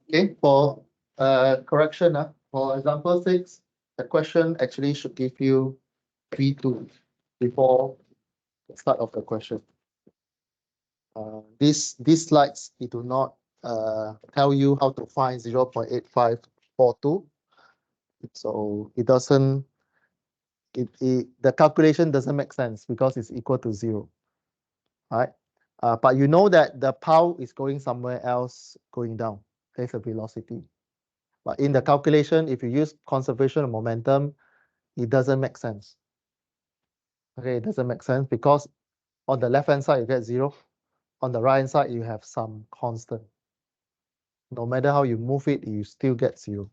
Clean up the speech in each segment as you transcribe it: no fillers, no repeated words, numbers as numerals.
Okay, for correction, for example 6, the question actually should give you V2 before the start of the question. These slides, it do not tell you how to find 0.8542. So it doesn't, the calculation doesn't make sense because it's equal to 0. Right? But you know that the pile is going somewhere else, going down. There's a velocity. But in the calculation, if you use conservation of momentum, it doesn't make sense. Okay, it doesn't make sense because on the left-hand side, you get 0. On the right-hand side, you have some constant. No matter how you move it, you still get 0.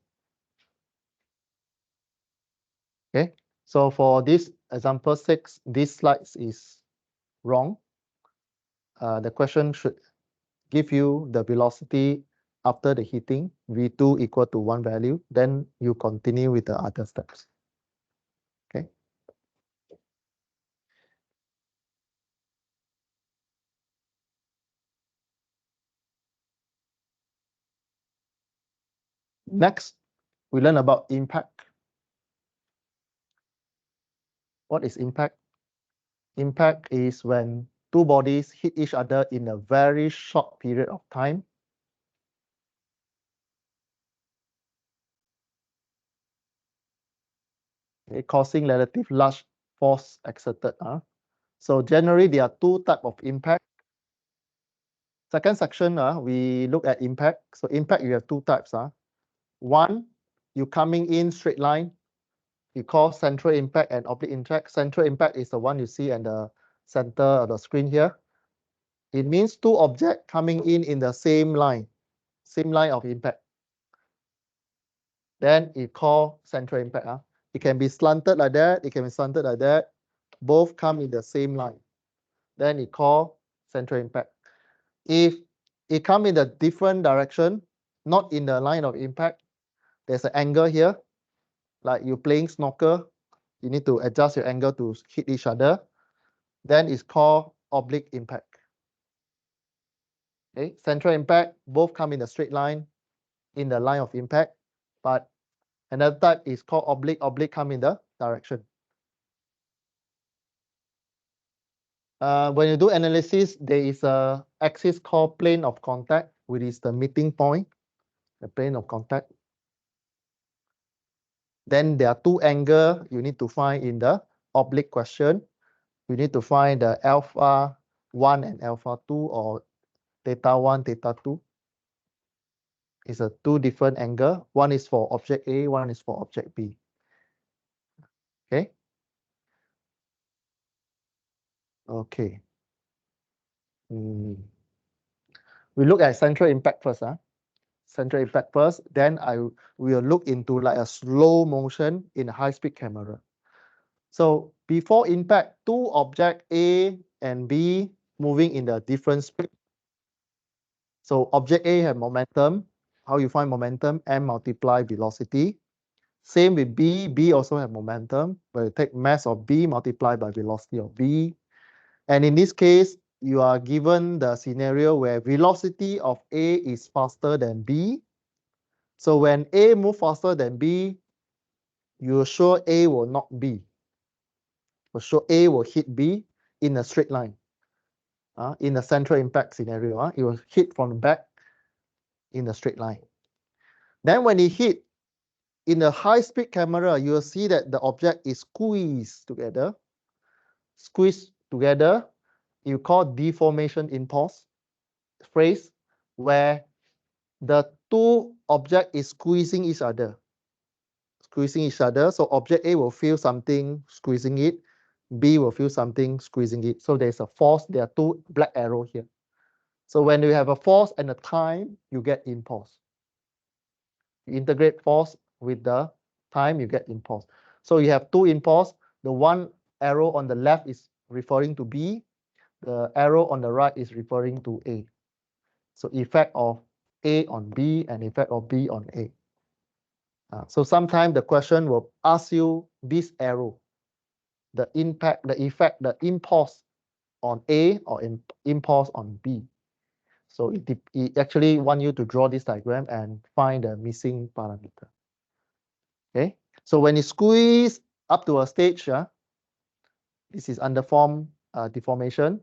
Okay, so for this example 6, this slides is wrong. The question should give you the velocity after the heating, V2 equal to 1 value, then you continue with the other steps. Okay. Next, we learn about impact. What is impact? Impact is when two bodies hit each other in a very short period of time. Okay, causing relative large force exerted. So generally, there are two types of impact. Second section, we look at impact. So impact, you have two types. One, you coming in straight line. You call central impact and oblique impact. Central impact is the one you see at the center of the screen here. It means two objects coming in the same line of impact. Then it call central impact. It can be slanted like that. It can be slanted like that. Both come in the same line. Then it call central impact. If it come in a different direction, not in the line of impact, there's an angle here. Like you're playing snooker, you need to adjust your angle to hit each other. Then it's called oblique impact. Okay, central impact, both come in a straight line in the line of impact, but another type is called oblique. Oblique come in the direction. When you do analysis, there is a axis called plane of contact, which is the meeting point, the plane of contact. Then there are two angles you need to find in the oblique question. You need to find the alpha 1 and alpha 2 or theta 1, theta 2. It's a two different angle. One is for object A, one is for object B. Okay. Okay. We look at central impact first. Central impact first. Then I will look into like a slow motion in a high-speed camera. So before impact, two objects A and B moving in a different speed. So object A have momentum. How you find momentum? M multiply velocity. Same with B. B also have momentum, but you take mass of B multiplied by velocity of B. And in this case, you are given the scenario where velocity of A is faster than B. So when A move faster than B, you're sure A will not B. For sure A will hit B in a straight line. In a central impact scenario, it will hit from the back in a straight line. Then when it hit in a high-speed camera, you will see that the object is squeezed together. Squeezed together, you call deformation impulse phrase, where the two objects is squeezing each other. Squeezing each other. So object A will feel something squeezing it. B will feel something squeezing it. So there's a force. There are two black arrows here. So when you have a force and a time, you get impulse. You integrate force with the time, you get impulse. So you have two impulse. The one arrow on the left is referring to B. The arrow on the right is referring to A. So effect of A on B and effect of B on A. So sometimes the question will ask you this arrow. the impact, the effect, the impulse on A or impulse on B. So it actually want you to draw this diagram and find the missing parameter. Okay, so when you squeeze up to a stage, this is under form deformation.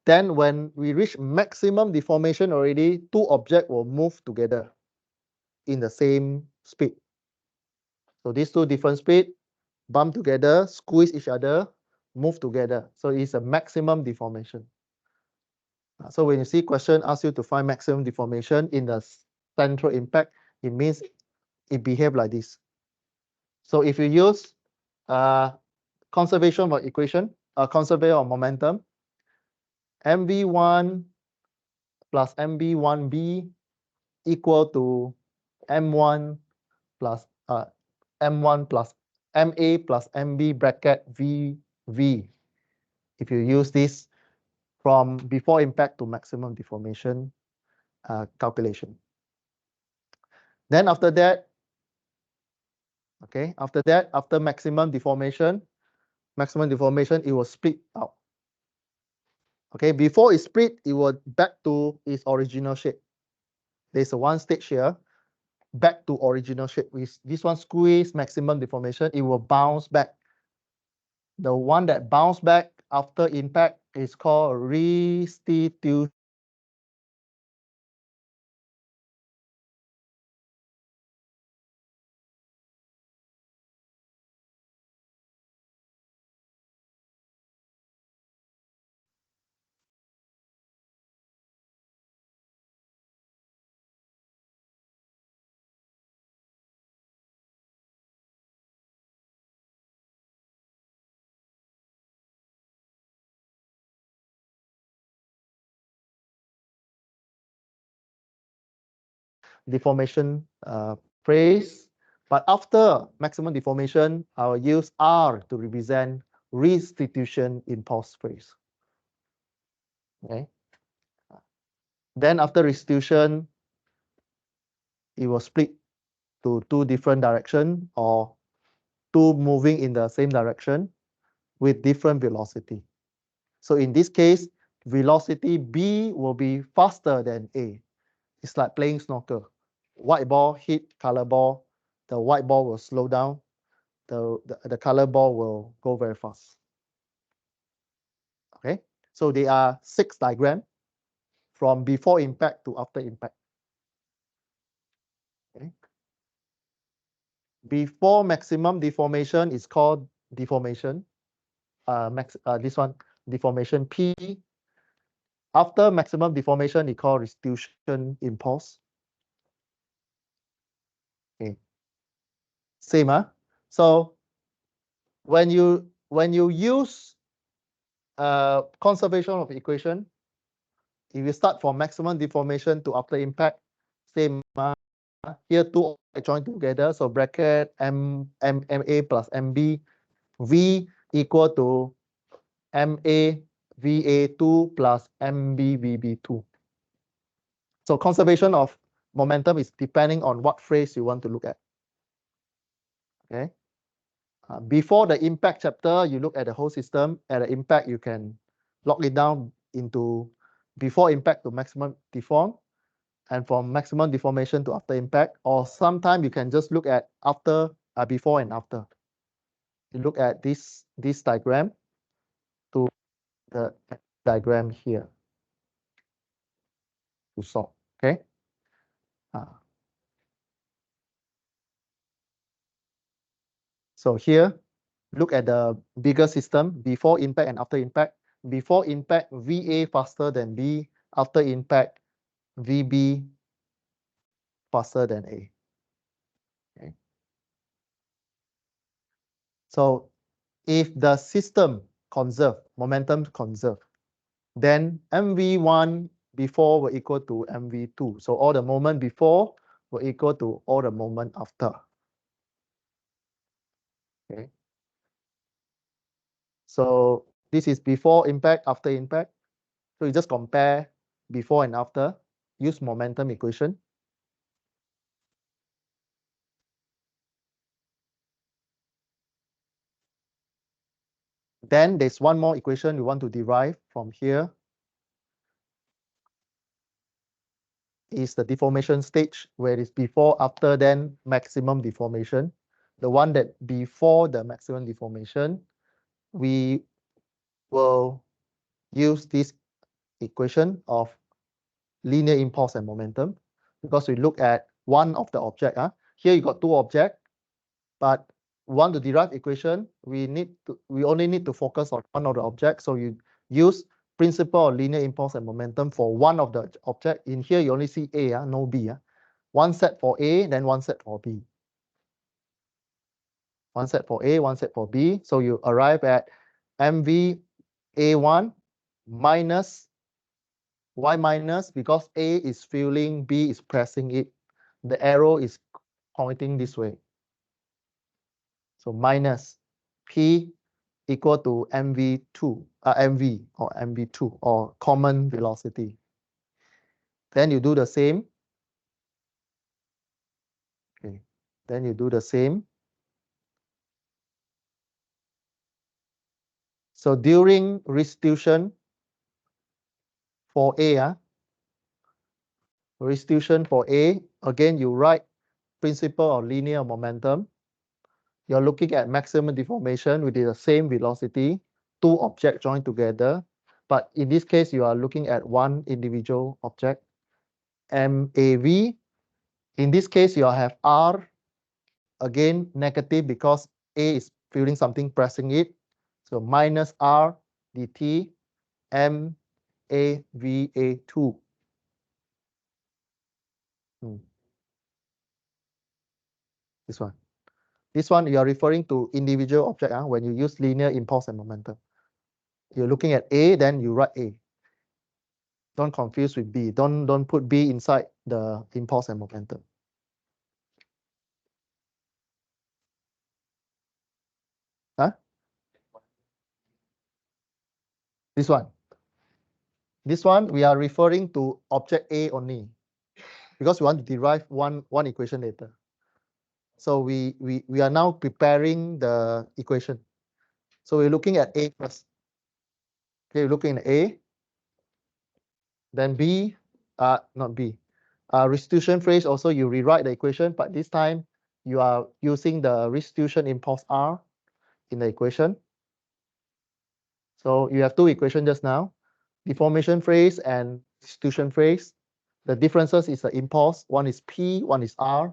Then when we reach maximum deformation already, two objects will move together in the same speed. So these two different speed bump together, squeeze each other, move together. So it's a maximum deformation. So when you see question ask you to find maximum deformation in the central impact, it means it behave like this. So if you use conservation of equation, conservation of momentum, mv1 plus mv1b equal to m1 plus m1 plus ma plus mb bracket vv. If you use this from before impact to maximum deformation calculation. Then after that, okay, after maximum deformation, it will split out. Okay, before it split, it will back to its original shape. There's a one stage here, back to original shape. With this one squeeze maximum deformation, it will bounce back. The one that bounce back after impact is called restitution. Deformation phrase, but after maximum deformation, I will use R to represent restitution impulse phrase. Okay. Then after restitution, it will split to two different direction or two moving in the same direction with different velocity. So in this case, velocity B will be faster than A. It's like playing snooker. White ball hit color ball, the white ball will slow down, the color ball will go very fast. Okay, so there are 6 diagrams from before impact to after impact. Okay. Before maximum deformation is called deformation. This one, deformation P. After maximum deformation, it's called restitution impulse. Okay. Same, So when you use conservation of equation, if you start from maximum deformation to after impact, same. Here two join together, so bracket ma plus mb, v equal to ma va2 plus mb vb2. So conservation of momentum is depending on what phrase you want to look at. Okay. Before the impact chapter, you look at the whole system. At the impact, you can lock it down into before impact to maximum deform, and from maximum deformation to after impact, or sometimes you can just look at after, before and after. You look at this diagram to the diagram here to solve. Okay. So here, look at the bigger system before impact and after impact. Before impact, VA faster than B. After impact, VB faster than A. Okay. So if the system conserve, momentum conserve, then MV1 before will equal to MV2. So all the moment before will equal to all the moment after. Okay. So this is before impact, after impact. So you just compare before and after, use momentum equation. Then there's one more equation you want to derive from here. Is the deformation stage, where it's before, after, then maximum deformation. The one that before the maximum deformation, we will use this equation of linear impulse and momentum, because we look at one of the object. Here you got two objects, but want to derive equation, we only need to focus on one of the objects. So you use principle of linear impulse and momentum for one of the object. In here, you only see A, no B. One set for A, then one set for B. One set for A, one set for B. So you arrive at MV A1 minus Y minus, because A is feeling, B is pressing it. The arrow is pointing this way. So minus P equal to MV2, MV or MV2 or common velocity. Then you do the same. Okay. Then you do the same. So during restitution for A, restitution for A, again, you write principle of linear momentum. You're looking at maximum deformation with the same velocity, two objects joined together. But in this case, you are looking at one individual object, MAV. In this case, you have R, again, negative because A is feeling something pressing it. So minus R dt MAVA2. This one. This one, you are referring to individual object when you use linear impulse and momentum. You're looking at A, then you write A. Don't confuse with B. Don't put B inside the impulse and momentum. This one. This one, we are referring to object A only, because we want to derive one equation later. So we are now preparing the equation. So we're looking at A first. Okay, we're looking at A. Then B, not B. Restitution phase, also you rewrite the equation, but this time you are using the restitution impulse R in the equation. So you have two equations just now, deformation phase and restitution phase. The differences is the impulse. One is P, one is R.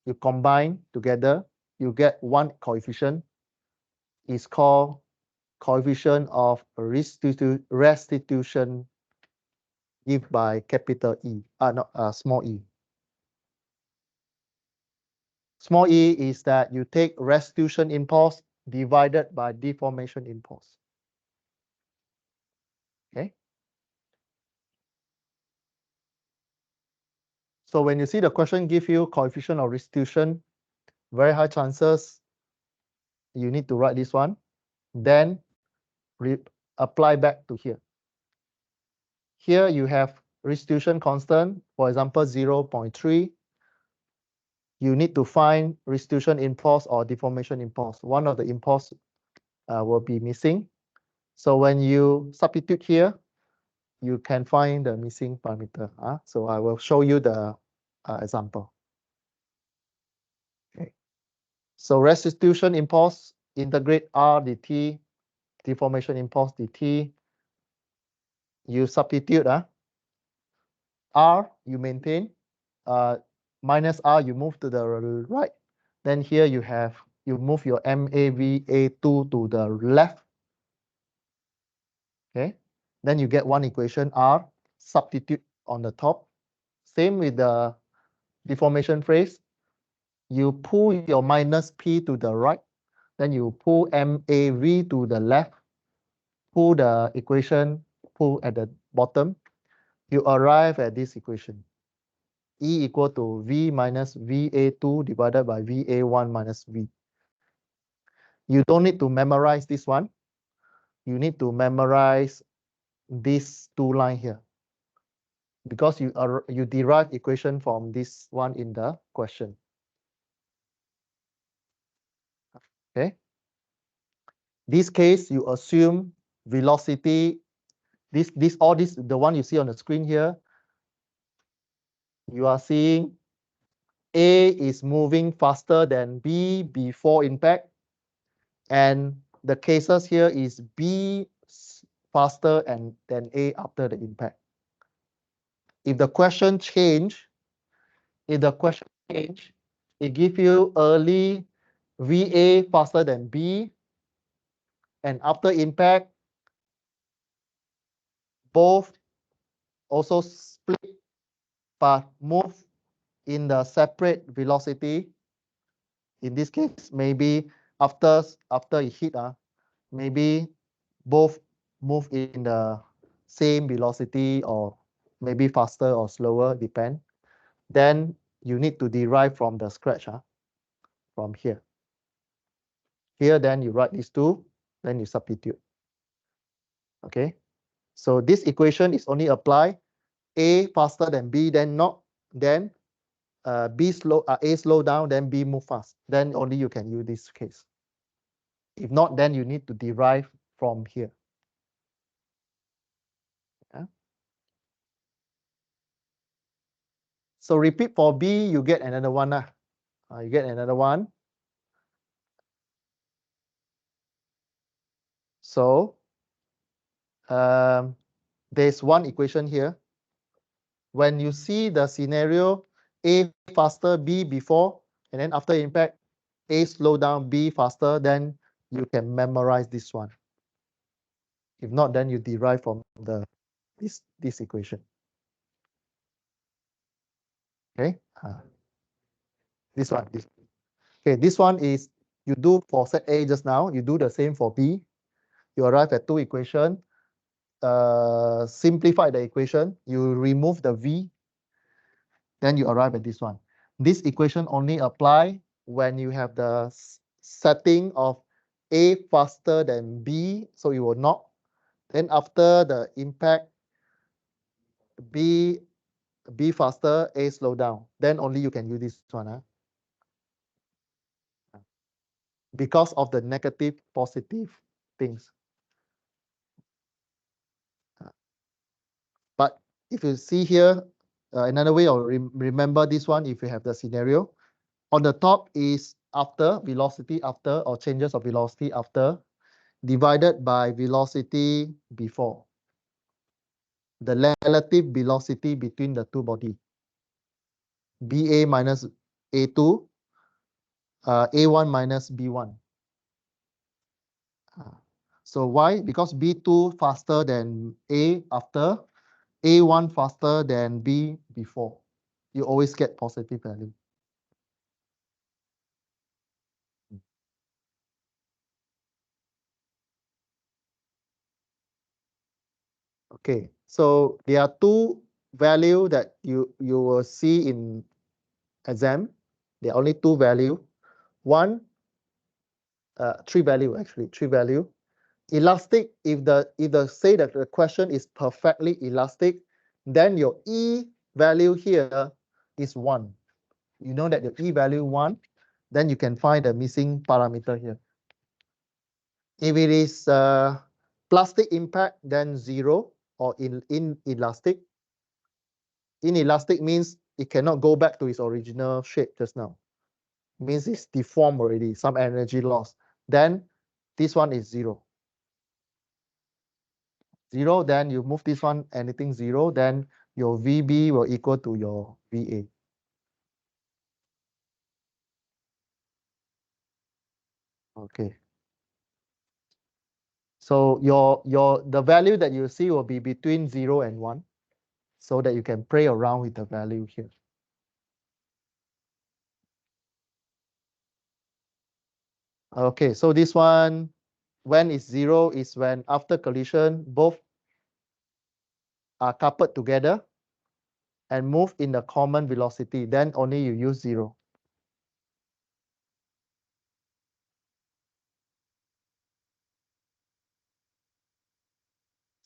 You combine together, you get one coefficient. It's called coefficient of restitution given by capital E, small e. Small e is that you take restitution impulse divided by deformation impulse. Okay. So when you see the question give you coefficient of restitution, very high chances you need to write this one. Then apply back to here. Here you have restitution constant, for example, 0.3. You need to find restitution impulse or deformation impulse. One of the impulse will be missing. So when you substitute here, you can find the missing parameter. So I will show you the example. Okay. So restitution impulse, integrate R dt, deformation impulse dt. You substitute R, you maintain. Minus R, you move to the right. Then here you move your MAVA2 to the left. Okay. Then you get one equation R, substitute on the top. Same with the deformation phase. You pull your minus P to the right. Then you pull MAV to the left. Pull the equation, pull at the bottom. You arrive at this equation. E equal to V minus VA2 divided by VA1 minus V. You don't need to memorize this one. You need to memorize these two lines here, because you derive equation from this one in the question. This case, you assume velocity, all this, the one you see on the screen here, you are seeing A is moving faster than B before impact, and the cases here is B faster than A after the impact. If the question change, it gives you early VA faster than B, and after impact, both also split but move in the separate velocity. In this case, maybe after it hit, maybe both move in the same velocity or maybe faster or slower, depend. Then you need to derive from the scratch, from here. Here, then you write these two, then you substitute. Okay, so this equation is only apply A faster than B, then not, then A slow down, then B move fast. Then only you can use this case. If not, then you need to derive from here. Yeah. So repeat for B, you get another one. You get another one. So there's one equation here. When you see the scenario A faster, B before, and then after impact, A slow down, B faster, then you can memorize this one. If not, then you derive from this equation. Okay, this one. Okay, this one is you do for set A just now. You do the same for B. You arrive at two equations. Simplify the equation. You remove the V. Then you arrive at this one. This equation only apply when you have the setting of A faster than B, so it will not. Then after the impact, B faster, A slow down. Then only you can use this one. Because of the negative, positive things. But if you see here, another way of remember this one, if you have the scenario, on the top is after, velocity after, or changes of velocity after, divided by velocity before. The relative velocity between the two bodies. BA minus A2, A1 minus B1. So why? Because B2 faster than A after, A1 faster than B before. You always get positive value. Okay, so there are two value that you will see in exam. There are only two value. One, three value actually, three value. Elastic, if the say that the question is perfectly elastic, then your E value here is 1. You know that your E value 1, then you can find the missing parameter here. If it is plastic impact, then 0, or inelastic. Inelastic means it cannot go back to its original shape just now. Means it's deformed already, some energy loss. Then this one is 0. 0, then you move this one, anything 0, then your VB will equal to your VA. Okay. So the value that you see will be between 0 and 1, so that you can play around with the value here. Okay, so this one, when it's 0 is when after collision, both are coupled together and move in the common velocity, then only you use 0.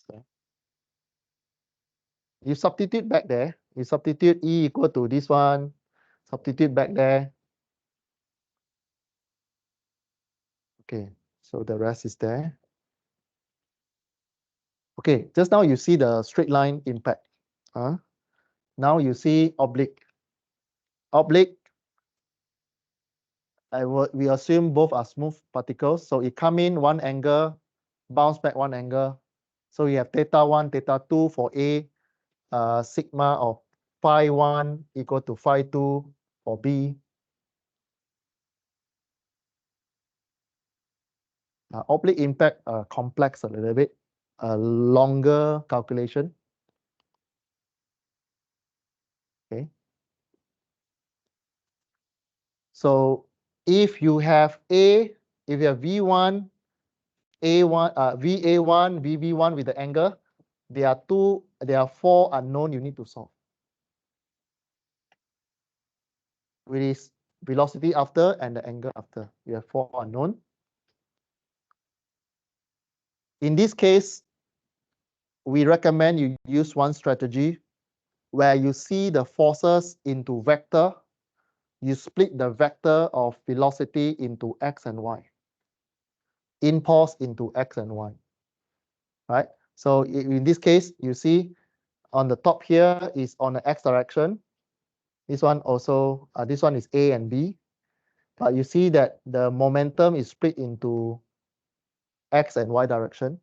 So you substitute back there, you substitute E equal to this one, substitute back there. Okay, So the rest is there. Okay, just now you see the straight line impact. Now you see oblique. Oblique, we assume both are smooth particles. So it come in one angle, bounce back one angle. So you have theta 1, theta 2 for A, sigma of phi 1 equal to phi 2 for B. Oblique impact complex a little bit, a longer calculation. Okay. So if you have if you have V1, A1, VA1, VV1 with the angle, there are four unknown you need to solve. Which is velocity after and the angle after. You have four unknown. In this case, we recommend you use one strategy where you see the forces into vector. You split the vector of velocity into x and y. Impulse into x and y. Right? So in this case, you see on the top here is on the x direction. This one also, this one is A and B. But you see that the momentum is split into x and y direction.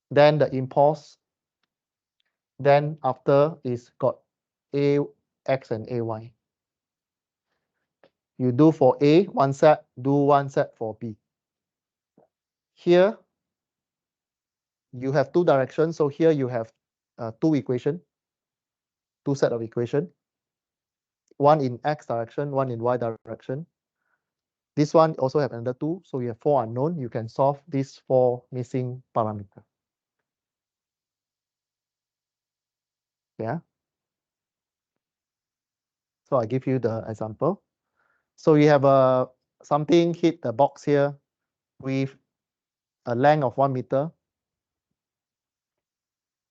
Then the impulse. Then after is got A, x and AY. You do for A, one set, do one set for B. Here, you have two directions. So here you have two equation, two set of equation. One in x direction, one in y direction. This one also have another two. So you have four unknown. You can solve these four missing parameter. Yeah. So I give you the example. So you have something hit the box here with a length of 1 meter.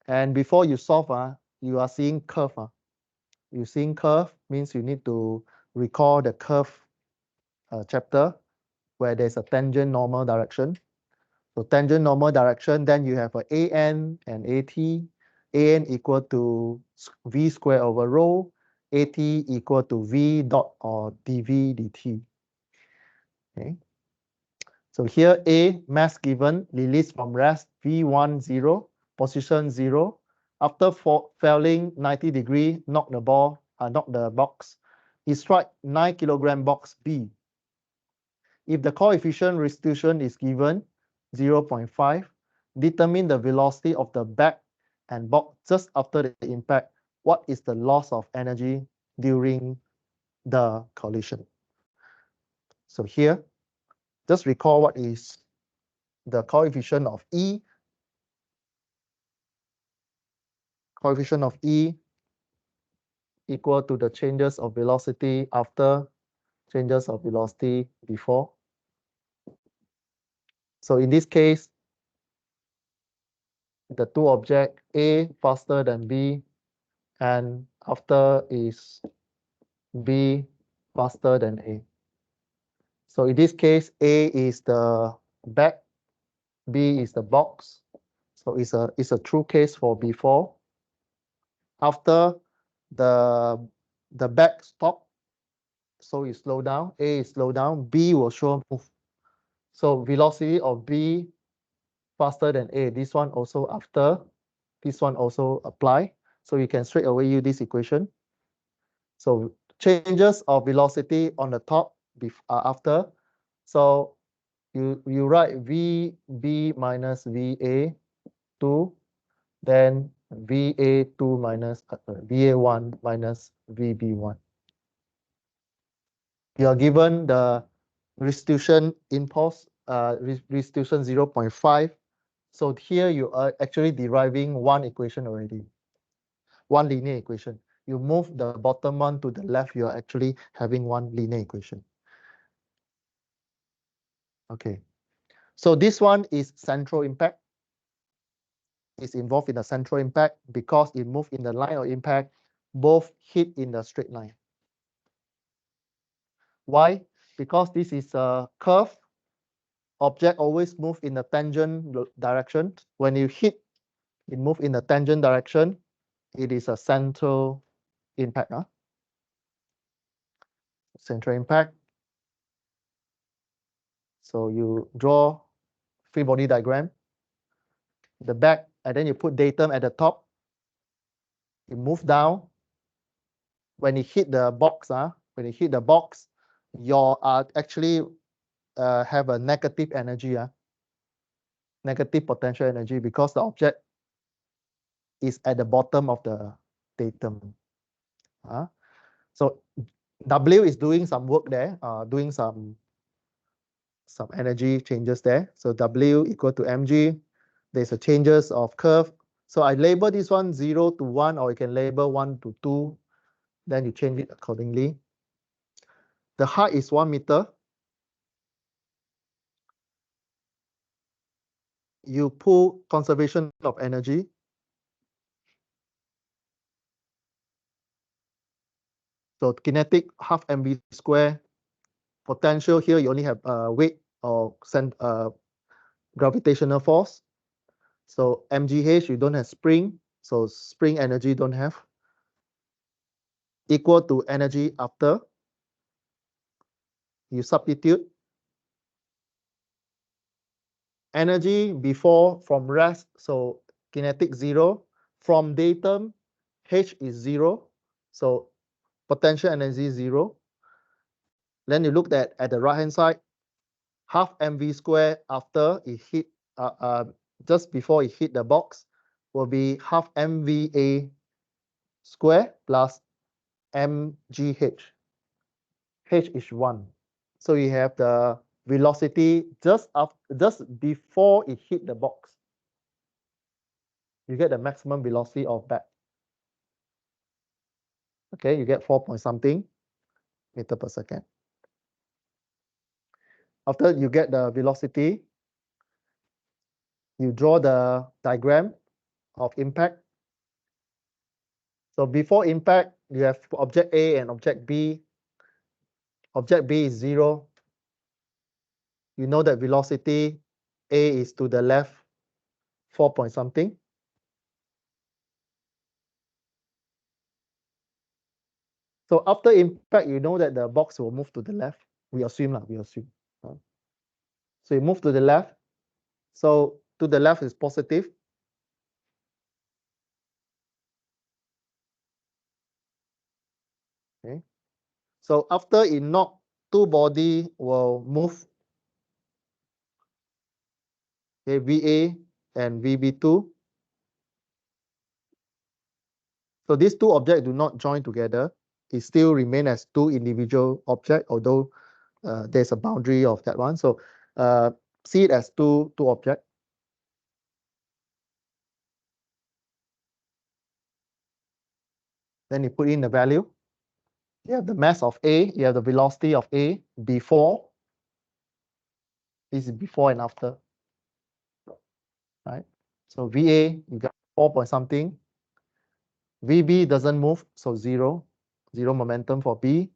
And before you solve, you are seeing curve. You seeing curve means you need to recall the curve chapter where there's a tangent normal direction. So tangent normal direction, then you have a AN and AT. AN equal to V square over rho. AT equal to V dot or dV dt. Okay. So here A, mass given, release from rest, V1, 0, position 0. After falling 90 degree, knock the box. He strike 9 kilogram box B. If the coefficient restitution is given 0.5, determine the velocity of the back and box just after the impact. What is the loss of energy during the collision? So here, just recall what is the coefficient of E. Coefficient of E equal to the changes of velocity after, changes of velocity before. So in this case, the two object A faster than B and after is B faster than A. So in this case, A is the back, B is the box. So it's a true case for before. After the back stop, so you slow down, A is slow down, B will show move. So velocity of B faster than A. This one also after, this one also apply. So you can straight away use this equation. So changes of velocity on the top after. So you write VB minus VA2, then VA2 minus VA1 minus VB1. You are given the restitution impulse, restitution 0.5. So here you are actually deriving one equation already, one linear equation. You move the bottom one to the left, you are actually having one linear equation. Okay. So this one is central impact. It's involved in the central impact because it moved in the line of impact, both hit in the straight line. Why? Because this is a curve. object always move in the tangent direction. When you hit, it move in the tangent direction. It is a central impact. Central impact. So you draw free body diagram, the back, and then you put datum at the top. You move down. When it hit the box, when it hit the box, you actually have a negative energy, negative potential energy, because the object is at the bottom of the datum. So W is doing some work there, doing some energy changes there. So W equal to mg. There's a changes of curve. So I label this one 0 to 1, or you can label 1 to 2. Then you change it accordingly. The height is 1 meter. You pull conservation of energy. So kinetic half mv square. Potential here you only have weight or gravitational force. So mgh you don't have spring. So spring energy don't have. Equal to energy after. You substitute. Energy before from rest, so kinetic 0. From datum, H is 0. So potential energy 0. Then you look at the right hand side, half mv square after it hit, just before it hit the box, will be half mva square plus mgh. H is 1. So you have the velocity just before it hit the box. You get the maximum velocity of that. Okay, you get 4 point something meter per second. After you get the velocity, you draw the diagram of impact. So before impact, you have object A and object B. Object B is 0. You know that velocity A is to the left, 4 point something. So after impact, you know that the box will move to the left. We assume. So you move to the left. So to the left is positive. Okay. So after it knock, two body will move. Okay, VA and VB2. So these two objects do not join together. It still remain as two individual objects, although there's a boundary of that one. So see it as two objects. Then you put in the value. You have the mass of A, you have the velocity of A before. This is before and after. Right? So VA, you got 4 point something. VB doesn't move, so 0. 0 momentum for B.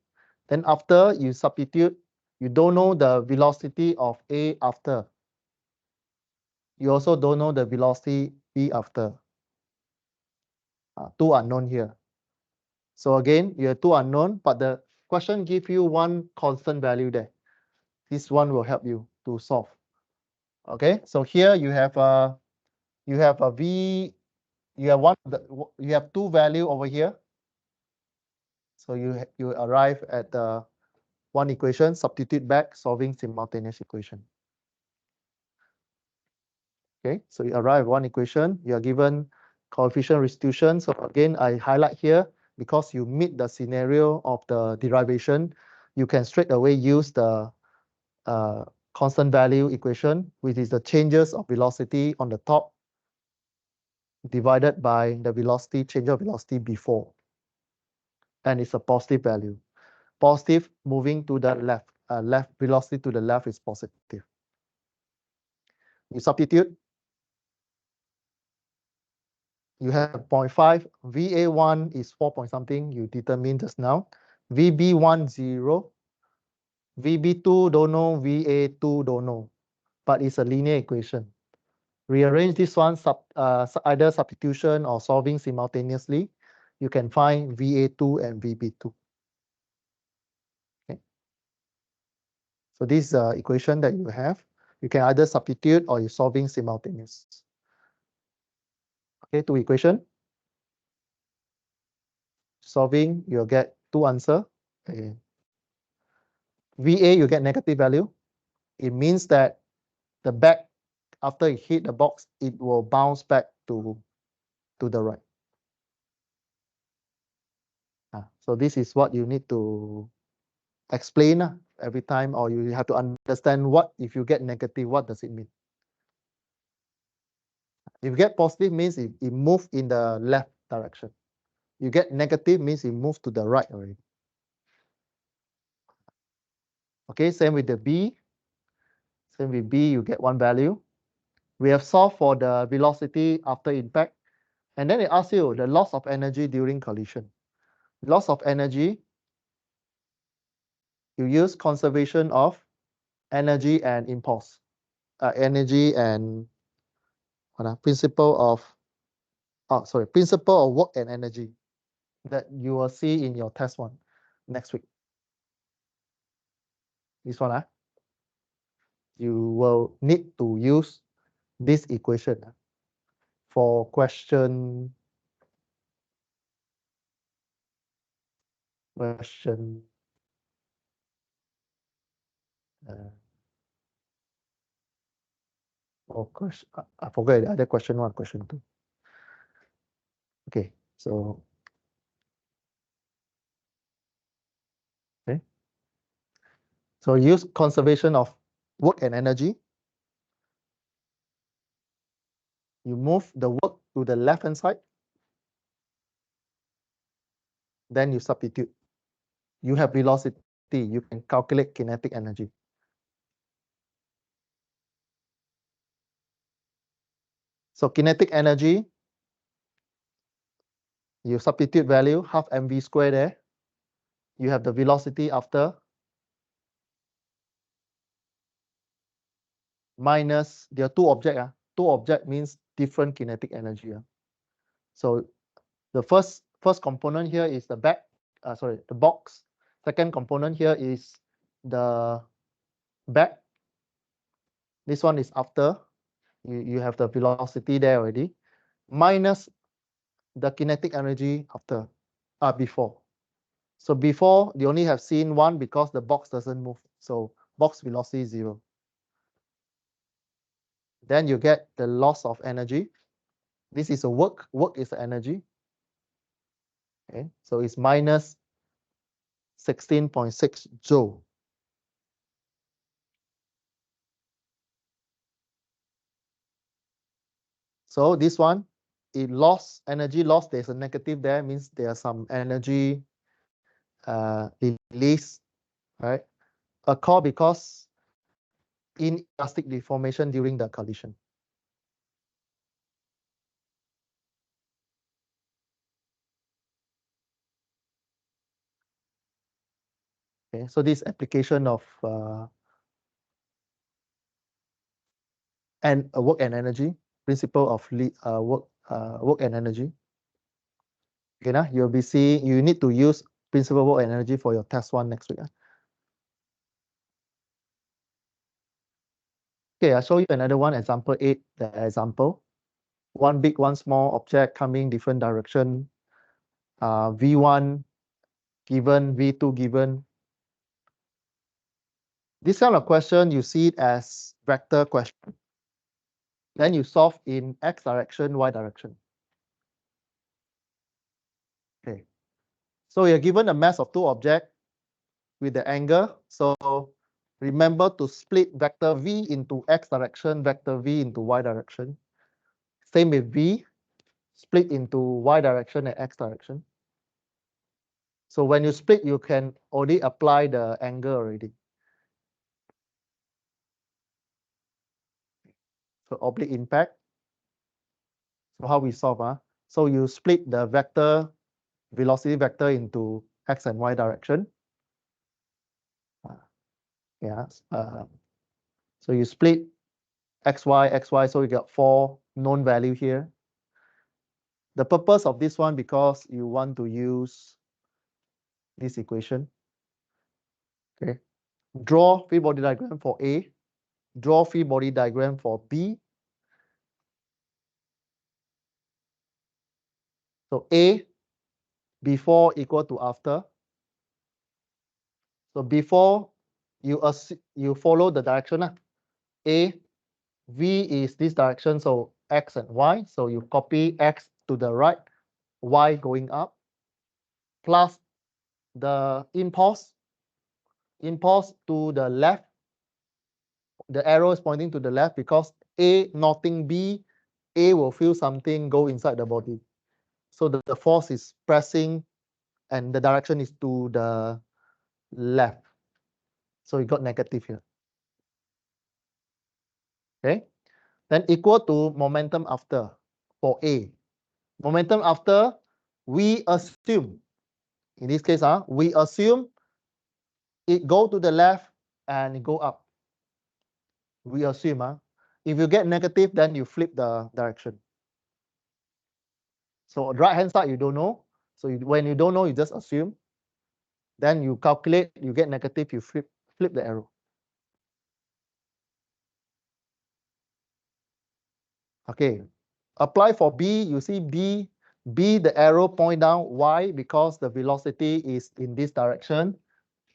Then after you substitute, you don't know the velocity of A after. You also don't know the velocity B after. Two unknown here. So again, you have two unknown, but the question gives you one constant value there. This one will help you to solve. Okay, so here you have a V. You have two value over here. So you arrive at the one equation, substitute back, solving simultaneous equation. Okay, so you arrive at one equation, you are given coefficient restitution. So again, I highlight here, because you meet the scenario of the derivation, you can straight away use the constant value equation, which is the changes of velocity on the top divided by the velocity, change of velocity before. And it's a positive value. Positive moving to the left. Left velocity to the left is positive. You substitute. You have 0.5. VA1 is 4 point something. You determined just now. VB1 0. VB2 don't know. VA2 don't know. but it's a linear equation. Rearrange this one either substitution or solving simultaneously. You can find VA2 and VB2. Okay. So this equation that you have, you can either substitute or you're solving simultaneous. Okay, two equation. Solving, you'll get two answer. Okay. VA, you get negative value. It means that the back, after it hit the box, it will bounce back to the right. So this is what you need to explain every time, or you have to understand what, if you get negative, what does it mean? If you get positive, means it move in the left direction. You get negative, means it move to the right already. Okay, same with the B. Same with B, you get one value. We have solved for the velocity after impact. And then it asks you the loss of energy during collision. Loss of energy, you use conservation of energy and impulse. Energy and principle of work and energy that you will see in your test one next week. This one, you will need to use this equation for question or question, I forget the other question one, question two. Okay, so so use conservation of work and energy. You move the work to the left hand side, then you substitute. You have velocity, you can calculate kinetic energy. So kinetic energy, you substitute value, half mv squared there. You have the velocity after minus, there are two objects. Two object means different kinetic energy. So the first component here is the the box. Second component here is the back. This one is after. You have the velocity there already. Minus the kinetic energy after, before. So before, you only have seen one because the box doesn't move. So box velocity is 0. Then you get the loss of energy. This is a work. Work is the energy. Okay, so it's minus 16.6 joule. So this one, it lost energy loss. There's a negative there, means there's some energy release, right? Occur because inelastic deformation during the collision. Okay, so this application of work and energy, principle of work and energy. Okay, now you'll be seeing, you need to use principle of work and energy for your test one next week. Okay, I'll show you another one, example 8, the example. One big, one small object coming different direction. V1 given, V2 given. This kind of question, you see it as vector question. Then you solve in X direction, Y direction. Okay. So you're given a mass of two objects with the angle. So remember to split vector V into X direction, vector V into Y direction. Same with V, split into Y direction and X direction. So when you split, you can already apply the angle already. So oblique impact. So how we solve? So you split the vector, velocity vector into X and Y direction. Yeah. So you split xy, xy, so we got 4 known value here. The purpose of this one, because you want to use this equation. Okay. Draw free body diagram for A. Draw free body diagram for B. So A before equal to after. So before you follow the direction. A, V is this direction, so X and Y. So you copy X to the right, Y going up, plus the impulse to the left. The arrow is pointing to the left because A noting B, A will feel something go inside the body. So the force is pressing and the direction is to the left. So you got negative here. Okay. Then equal to momentum after for A. Momentum after, we assume, in this case, we assume it go to the left and it go up. We assume, if you get negative, then you flip the direction. So right hand side, you don't know. So when you don't know, you just assume. Then you calculate, you get negative, you flip the arrow. Okay. Apply for B, you see B, the arrow point down. Why? Because the velocity is in this direction,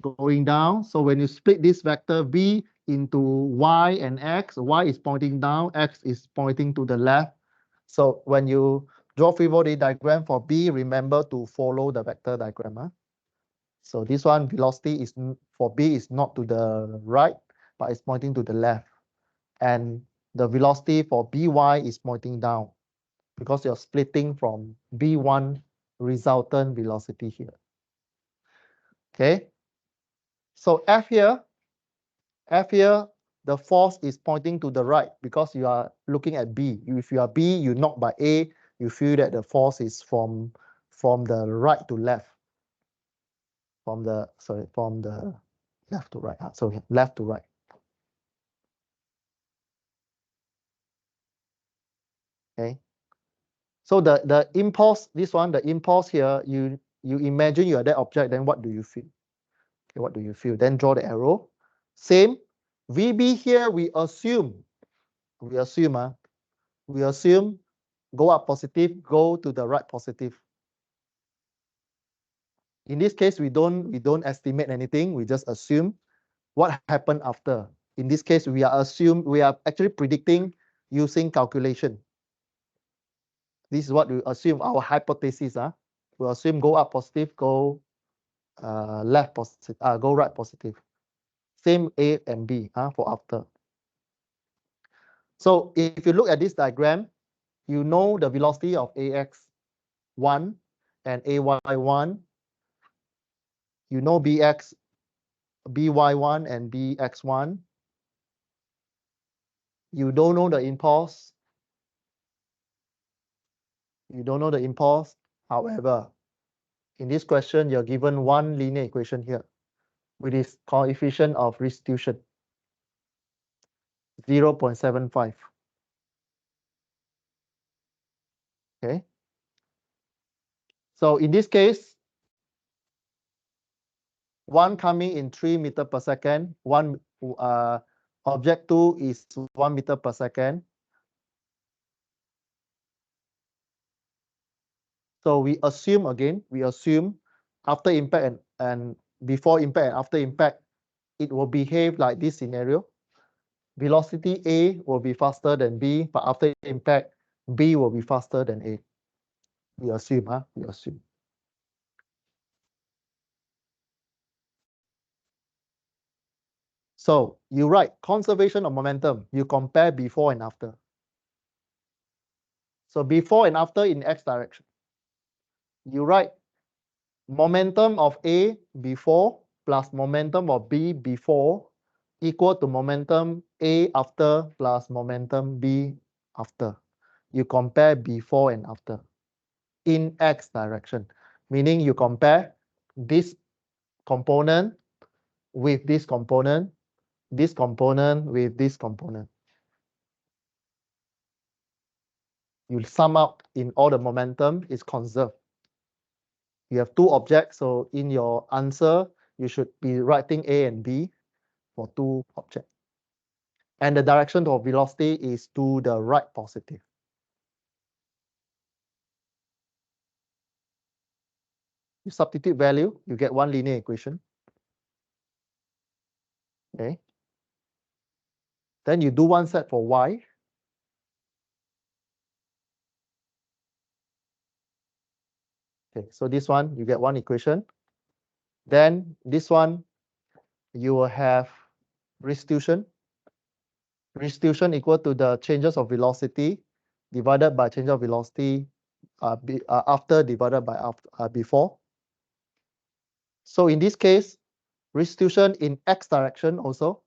going down. So when you split this vector B into Y and X, Y is pointing down, X is pointing to the left. So when you draw free body diagram for B, remember to follow the vector diagram. So this one, velocity is for B is not to the right, but it's pointing to the left. And the velocity for By is pointing down because you're splitting from B1 resultant velocity here. Okay. So F here, the force is pointing to the right because you are looking at B. If you are B, you knock by A, you feel that the force is from the right to left. From the left to right. So left to right. Okay. So the impulse, this one, the impulse here, you imagine you are that object, then what do you feel? Okay, what do you feel? Then draw the arrow. Same. VB here, we assume go up positive, go to the right positive. In this case, we don't estimate anything. We just assume what happened after. In this case, we are actually predicting using calculation. This is what we assume, our hypothesis. We assume go up positive, go left positive, go right positive. Same A and B for after. So if you look at this diagram, you know the velocity of AX1 and AY1. You know BY1 and BX1. You don't know the impulse. However, in this question, you're given one linear equation here, which is coefficient of restitution, 0.75. Okay. So in this case, one coming in 3 meters per second, one object 2 is 1 meter per second. So we assume after impact and before impact and after impact, it will behave like this scenario. Velocity A will be faster than B, but after impact, B will be faster than A. We assume, we assume. So you write conservation of momentum. You compare before and after. So before and after in X direction. You write momentum of A before plus momentum of B before equal to momentum A after plus momentum B after. You compare before and after in X direction, meaning you compare this component with this component with this component. you sum up in all the momentum is conserved. You have two objects, so in your answer, you should be writing A and B for two objects. And the direction of velocity is to the right positive. You substitute value, you get one linear equation. Okay. Then you do one set for y. Okay, so this one, you get one equation. Then this one, you will have restitution. Restitution equal to the changes of velocity divided by change of velocity after divided by before. So in this case, restitution in x direction also.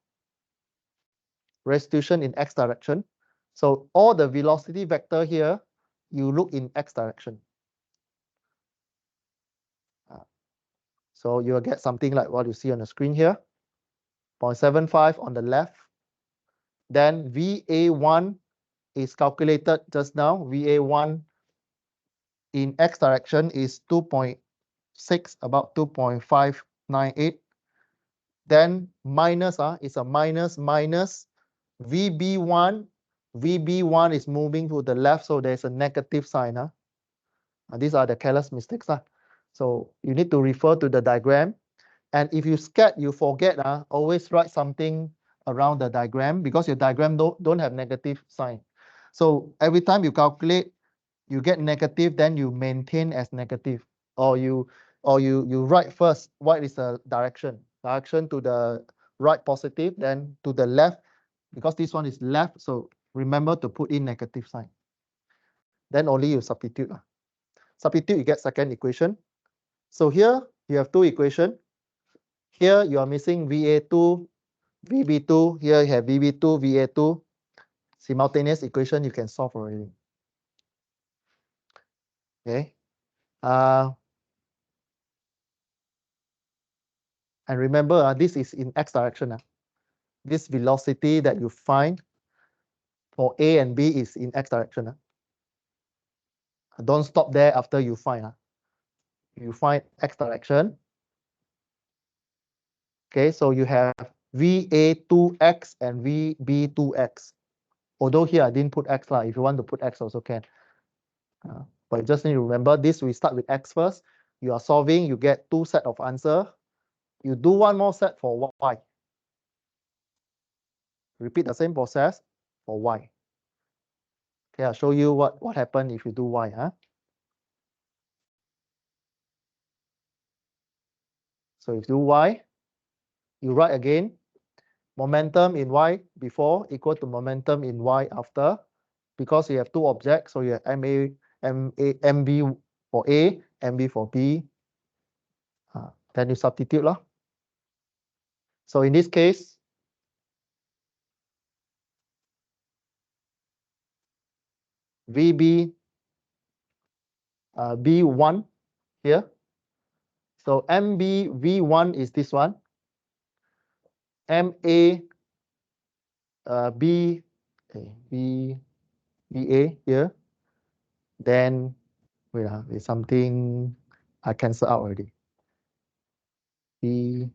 Restitution in x direction. So all the velocity vector here, you look in x direction. So you'll get something like what you see on the screen here, 0.75 on the left. Then VA1 is calculated just now. VA1 in x direction is 2.6, about 2.598. Then minus is a minus VB1. VB1 is moving to the left, so there's a negative sign. These are the careless mistakes. So you need to refer to the diagram. And if you scared, you forget, always write something around the diagram because your diagram don't have negative sign. So every time you calculate, you get negative, then you maintain as negative, or you write first what is the direction to the right positive, then to the left, because this one is left, so remember to put in negative sign. Then only you substitute. Substitute, you get second equation. So here you have two equations. Here you are missing VA2, VB2. Here you have VB2, VA2. Simultaneous equation you can solve already. Okay. And remember, this is in x direction. This velocity that you find for A and B is in x direction. Don't stop there after you find. You find x direction. Okay, so you have VA2x and VB2x. Although here I didn't put x. If you want to put x also can. But you just need to remember this, we start with x first. You are solving, you get two set of answer. You do one more set for y. Repeat the same process for y. Okay, I'll show you what happened if you do y. So if you do y, you write again, momentum in y before equal to momentum in y after, because you have two objects, so you have MB for A, MB for B. Then you substitute. So in this case, VB B1 here. So MB V1 is this one. MA B BA here. Then wait, there's something I cancel out already. B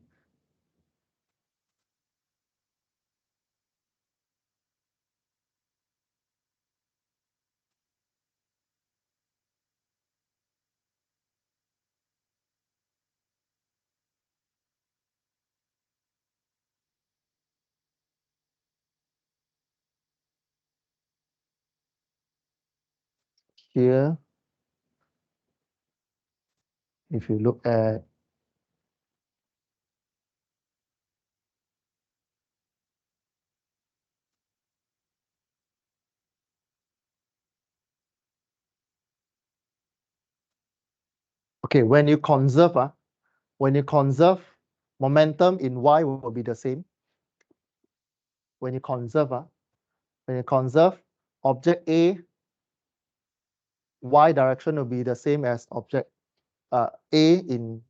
here. If you look at okay, when you conserve, momentum in y will be the same. When you conserve, object A, y direction will be the same as object A in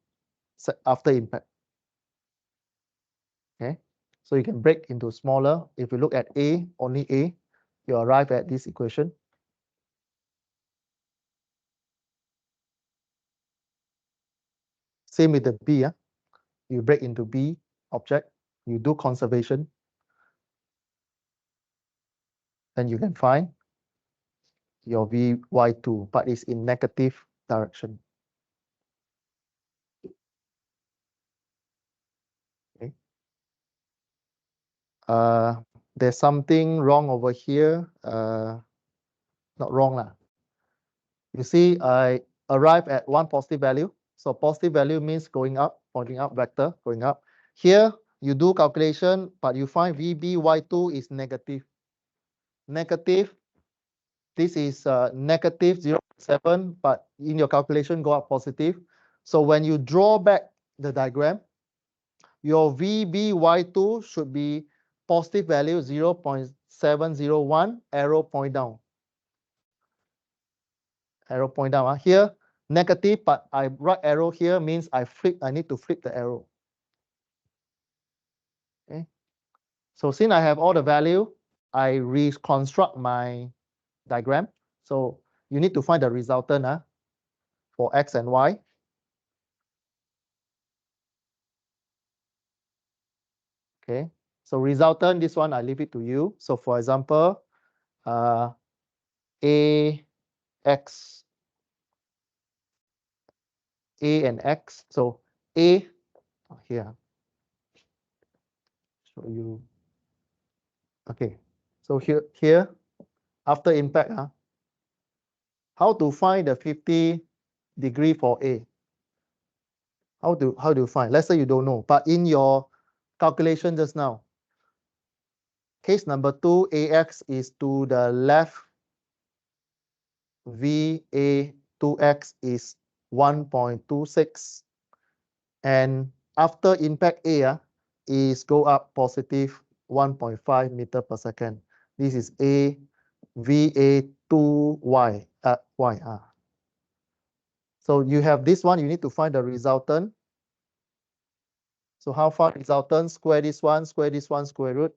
after impact. Okay, so you can break into smaller. If you look at A, only A, you arrive at this equation. Same with the B. You break into B object, you do conservation, then you can find your Vy2, but it's in negative direction. Okay. There's something wrong over here. Not wrong lah. You see, I arrive at one positive value. So positive value means going up, pointing up, vector going up. Here, you do calculation, but you find VBY2 is negative. Negative. This is negative 0.7, but in your calculation go up positive. So when you draw back the diagram, your VBY2 should be positive value 0.701, arrow point down. Arrow point down. Here, negative, but I right arrow here means I need to flip the arrow. Okay. So since I have all the value, I reconstruct my diagram. So you need to find the resultant for X and Y. Okay. So resultant, this one I leave it to you. So for example, A, X, A and X. So A here. Show you. Okay. So here after impact, how to find the 50 degree for A? How do you find? Let's say you don't know, but in your calculation just now, case number 2, AX is to the left, VA2X is 1.26, and after impact A is go up positive 1.5 meter per second. This is A, VA2Y, Y. So you have this one, you need to find the resultant. So how far resultant, square this one, square root,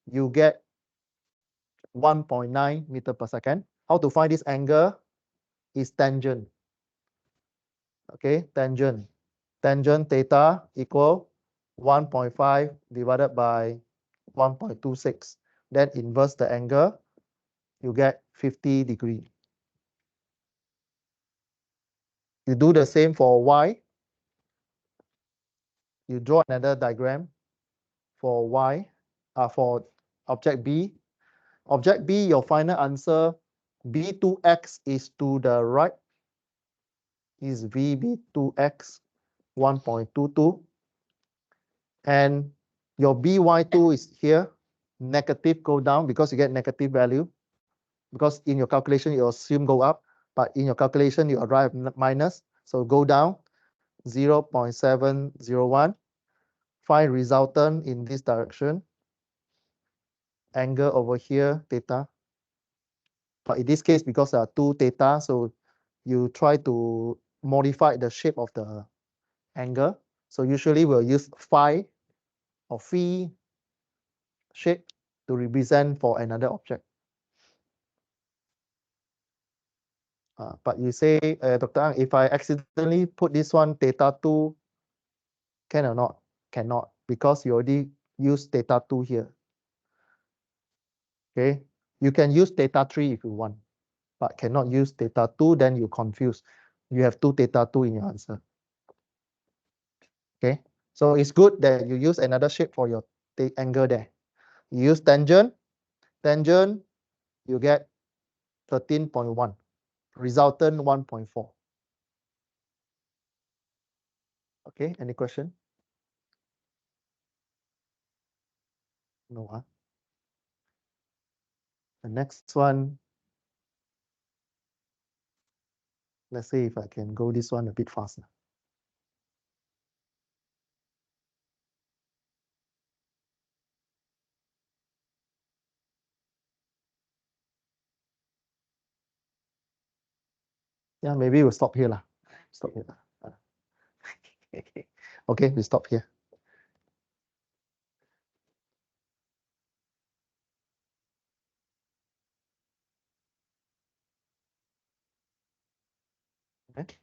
you get 1.9 meter per second. How to find this angle is tangent. Okay, tangent. Tangent theta equal 1.5 divided by 1.26. Then inverse the angle, you get 50 degree. You do the same for Y. You draw another diagram for Y, for object B. Object B, your final answer, B2X is to the right, is VB2X 1.22. And your BY2 is here, negative go down because you get negative value. Because in your calculation, you assume go up, but in your calculation, you arrive minus. So go down 0.701. Find resultant in this direction. Angle over here, theta. But in this case, because there are two theta, so you try to modify the shape of the angle. So usually we'll use phi or phi shape to represent for another object. But you say, Dr. Ang, if I accidentally put this one theta 2, can or not? Cannot, because you already use theta 2 here. Okay, you can use theta 3 if you want, but cannot use theta 2, then you confuse. You have two theta 2 in your answer. Okay, so it's good that you use another shape for your angle there. You use tangent, you get 13.1, resultant 1.4. Okay, any question? No. The next one, let's see if I can go this one a bit faster. Yeah, maybe we'll stop here lah. Stop here. Okay, we stop here. Okay.